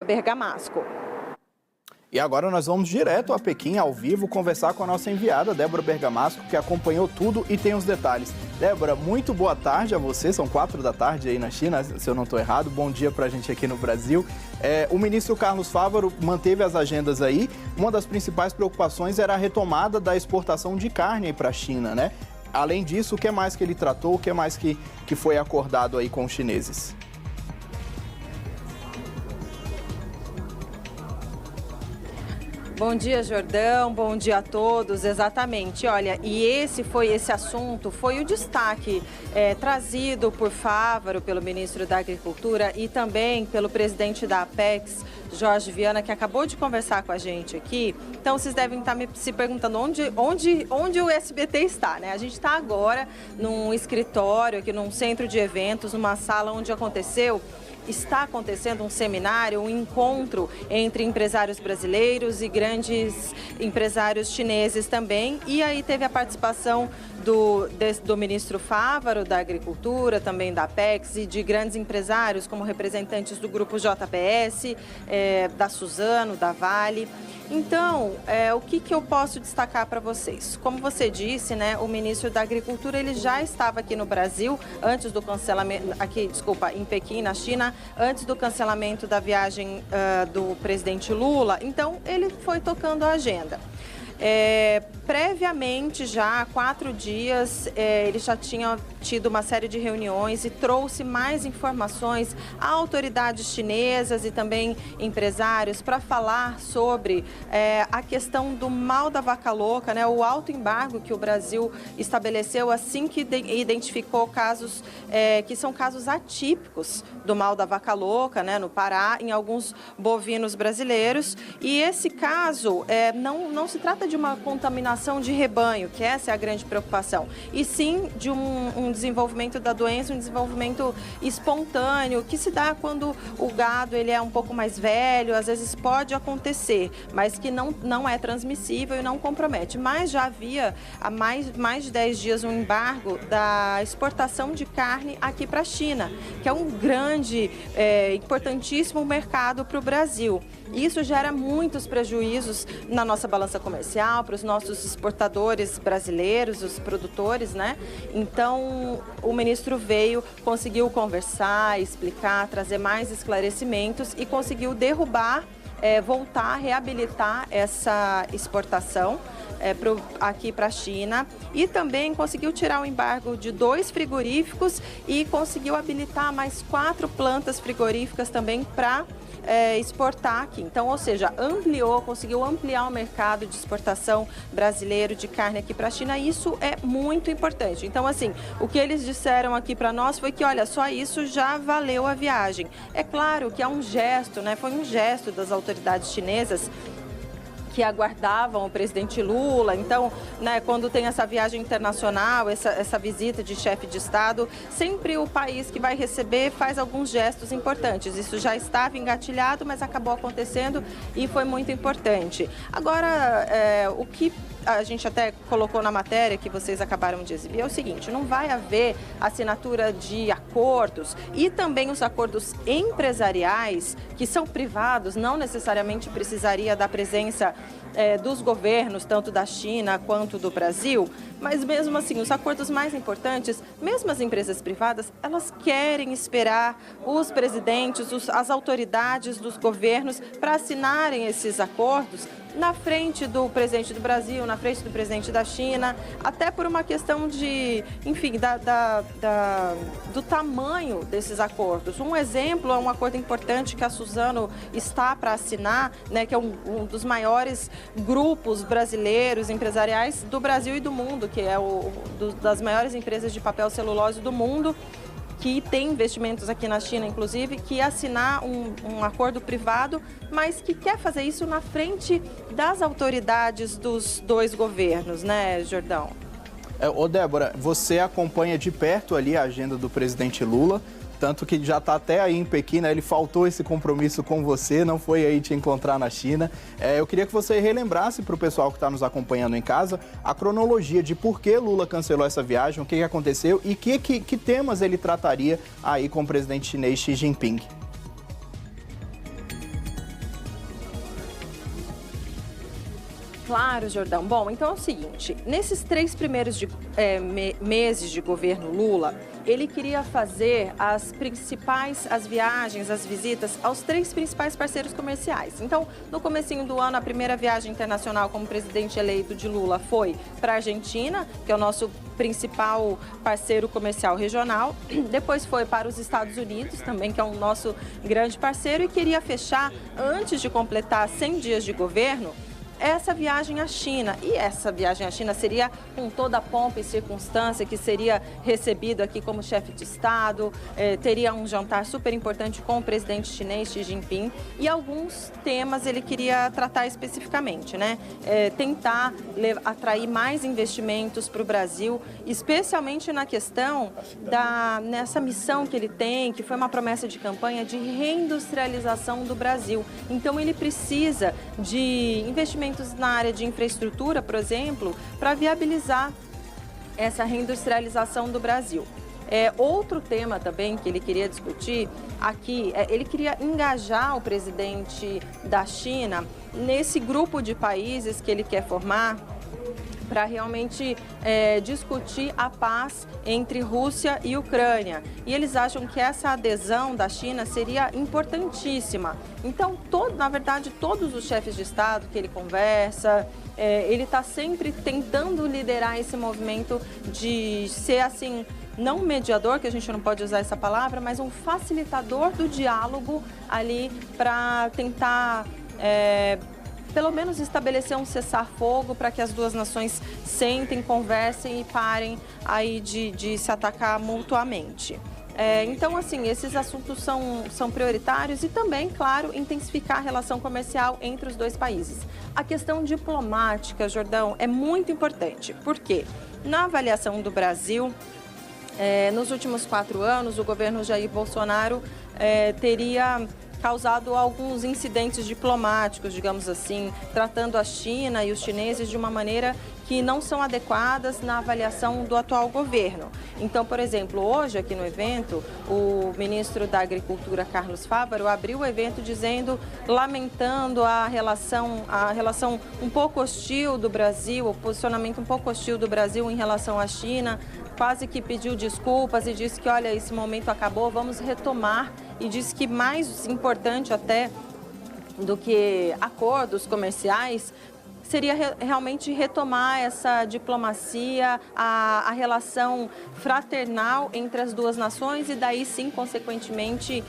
Bergamasco. E agora nós vamos direto a Pequim, ao vivo, conversar com a nossa enviada, Débora Bergamasco, que acompanhou tudo e tem os detalhes. Débora, muito boa tarde a você, são 4 da tarde aí na China, se eu não estou errado, bom dia pra gente aqui no Brasil. O ministro Carlos Fávaro manteve as agendas aí, uma das principais preocupações era a retomada da exportação de carne para a China, né? Além disso, o que mais que ele tratou, o que mais que foi acordado aí com os chineses? Bom dia, Jordão. Bom dia a todos. Exatamente. Olha, e esse assunto foi o destaque trazido por Fávaro, pelo ministro da Agricultura e também pelo presidente da Apex, Jorge Viana, que acabou de conversar com a gente aqui. Então, vocês devem estar se perguntando onde o SBT está, né? A gente está agora num escritório, aqui num centro de eventos, numa sala onde está acontecendo um seminário, um encontro entre empresários brasileiros e grandes empresários chineses também. E aí teve a participação do ministro Fávaro da Agricultura, também da Apex e de grandes empresários como representantes do grupo JBS, da Suzano, da Vale. Então, o que eu posso destacar para vocês? Como você disse, né, o ministro da Agricultura ele já estava aqui no Brasil antes do cancelamento, em Pequim, na China, antes do cancelamento da viagem do presidente Lula. Então, ele foi tocando a agenda. Previamente, já há 4 dias, ele já tinha tido uma série de reuniões e trouxe mais informações a autoridades chinesas e também empresários para falar sobre a questão do mal da vaca louca, né, o alto embargo que o Brasil estabeleceu assim que identificou casos que são casos atípicos do mal da vaca louca, né, no Pará, em alguns bovinos brasileiros. E esse caso não se trata de uma contaminação de rebanho, que essa é a grande preocupação, e sim de um desenvolvimento da doença, um desenvolvimento espontâneo, que se dá quando o gado ele é um pouco mais velho, às vezes pode acontecer, mas que não é transmissível e não compromete. Mas já havia há mais de 10 dias um embargo da exportação de carne aqui para a China, que é um grande, importantíssimo mercado para o Brasil. Isso gera muitos prejuízos na nossa balança comercial, para os nossos exportadores brasileiros, os produtores, né? Então, o ministro conseguiu conversar, explicar, trazer mais esclarecimentos e conseguiu derrubar, voltar, reabilitar essa exportação aqui para a China, e também conseguiu tirar o embargo de 2 frigoríficos e conseguiu habilitar mais 4 plantas frigoríficas também para exportar aqui. Então, ou seja, conseguiu ampliar o mercado de exportação brasileiro de carne aqui para a China. Isso é muito importante. Então, assim, o que eles disseram aqui para nós foi que, olha, só isso já valeu a viagem. É claro que é um gesto, né? Foi um gesto das autoridades chinesas que aguardavam o presidente Lula. Então, né, quando tem essa viagem internacional, essa visita de chefe de Estado, sempre o país que vai receber faz alguns gestos importantes. Isso já estava engatilhado, mas acabou acontecendo e foi muito importante. Agora, o que a gente até colocou na matéria que vocês acabaram de exibir é o seguinte: não vai haver assinatura de acordos, e também os acordos empresariais, que são privados, não necessariamente precisaria da presença dos governos, tanto da China quanto do Brasil, mas mesmo assim, os acordos mais importantes, mesmo as empresas privadas, elas querem esperar os presidentes, as autoridades dos governos para assinarem esses acordos na frente do presidente do Brasil, na frente do presidente da China, até por uma questão de, enfim, do tamanho desses acordos. Um exemplo é um acordo importante que a Suzano está para assinar, né, que é um dos maiores grupos brasileiros empresariais do Brasil e do mundo, que é das maiores empresas de papel celulose do mundo, que tem investimentos aqui na China, inclusive, que assinar um acordo privado, mas que quer fazer isso na frente das autoridades dos 2 governos, né, Jordão? Ô Débora, você acompanha de perto ali a agenda do presidente Lula, tanto que já está até aí em Pequim, né? Ele faltou esse compromisso com você, não foi aí te encontrar na China. Eu queria que você relembrasse para o pessoal que está nos acompanhando em casa a cronologia de por que Lula cancelou essa viagem, o que aconteceu e que temas ele trataria aí com o presidente chinês Xi Jinping. Claro, Jordão. Bom, então é o seguinte, nesses 3 primeiros meses de governo Lula, ele queria fazer as viagens, as visitas aos 3 principais parceiros comerciais. Então, no comecinho do ano, a primeira viagem internacional como presidente eleito de Lula foi para a Argentina, que é o nosso principal parceiro comercial regional. Depois foi para os Estados Unidos, também, que é o nosso grande parceiro, e queria fechar, antes de completar 100 dias de governo, essa viagem à China. E essa viagem à China seria com toda a pompa e circunstância, que seria recebido aqui como chefe de Estado, teria um jantar super importante com o presidente chinês Xi Jinping, e alguns temas ele queria tratar especificamente, né? Tentar atrair mais investimentos para o Brasil, especialmente na questão nessa missão que ele tem, que foi uma promessa de campanha de reindustrialização do Brasil. Então ele precisa de investimentos na área de infraestrutura, por exemplo, para viabilizar essa reindustrialização do Brasil. Outro tema também que ele queria discutir aqui, ele queria engajar o presidente da China nesse grupo de países que ele quer formar para realmente discutir a paz entre Rússia e Ucrânia. E eles acham que essa adesão da China seria importantíssima. Então, na verdade, todos os chefes de Estado que ele conversa, ele está sempre tentando liderar esse movimento de ser, assim, não mediador, que a gente não pode usar essa palavra, mas um facilitador do diálogo ali para tentar pelo menos estabelecer um cessar-fogo para que as duas nações sentem, conversem e parem aí de se atacar mutuamente. Então, assim, esses assuntos são prioritários e também, claro, intensificar a relação comercial entre os 2 países. A questão diplomática, Jordão, é muito importante, porque na avaliação do Brasil, nos últimos 4 anos, o governo Jair Bolsonaro teria causado alguns incidentes diplomáticos, digamos assim, tratando a China e os chineses de uma maneira que não são adequadas na avaliação do atual governo. Então, por exemplo, hoje aqui no evento, o ministro da Agricultura, Carlos Fávaro, abriu o evento lamentando a relação um pouco hostil do Brasil, o posicionamento um pouco hostil do Brasil em relação à China, quase que pediu desculpas e disse que, olha, esse momento acabou, vamos retomar, e disse que mais importante até do que acordos comerciais seria realmente retomar essa diplomacia, a relação fraternal entre as 2 nações e daí sim, consequentemente,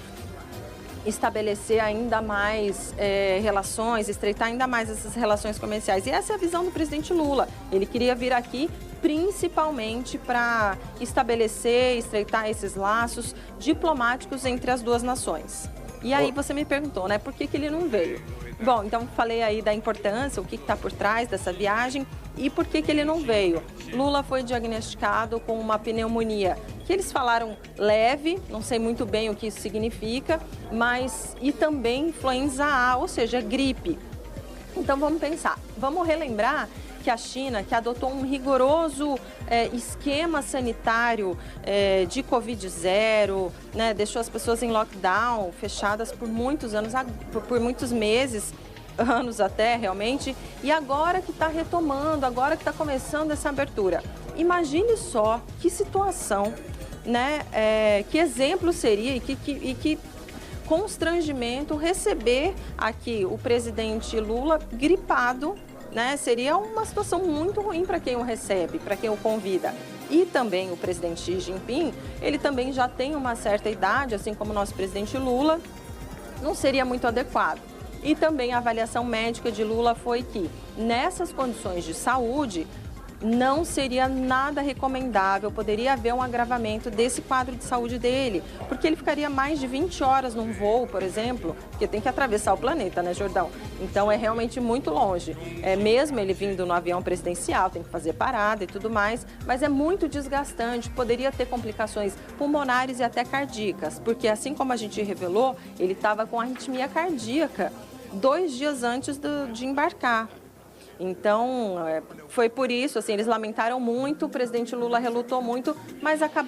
estabelecer ainda mais relações, estreitar ainda mais essas relações comerciais. E essa é a visão do presidente Lula. Ele queria vir aqui principalmente para estabelecer, estreitar esses laços diplomáticos entre as 2 nações. E aí você me perguntou, né, por que ele não veio? Bom, então falei aí da importância, o que está por trás dessa viagem e por que ele não veio. Lula foi diagnosticado com uma pneumonia, que eles falaram leve, não sei muito bem o que isso significa, e também influenza A, ou seja, gripe. Então vamos pensar, vamos relembrar que a China, que adotou um rigoroso esquema sanitário de Covid-0, né, deixou as pessoas em lockdown, fechadas por muitos anos, por muitos meses, anos até realmente, e agora que está retomando, agora que está começando essa abertura. Imagine só que situação, né, que exemplo seria e que constrangimento receber aqui o presidente Lula gripado, né? Seria uma situação muito ruim para quem o recebe, para quem o convida. E também o presidente Xi Jinping, ele também já tem uma certa idade, assim como o nosso presidente Lula, não seria muito adequado. E também a avaliação médica de Lula foi que, nessas condições de saúde, não seria nada recomendável, poderia haver um agravamento desse quadro de saúde dele, porque ele ficaria mais de 20 horas num voo, por exemplo, porque tem que atravessar o planeta, né, Jordão? Então é realmente muito longe. Mesmo ele vindo no avião presidencial, tem que fazer parada e tudo mais, mas é muito desgastante, poderia ter complicações pulmonares e até cardíacas, porque assim como a gente revelou, ele estava com arritmia cardíaca 2 dias antes de embarcar. Então, foi por isso, assim, eles lamentaram muito, o presidente Lula relutou muito, mas acabou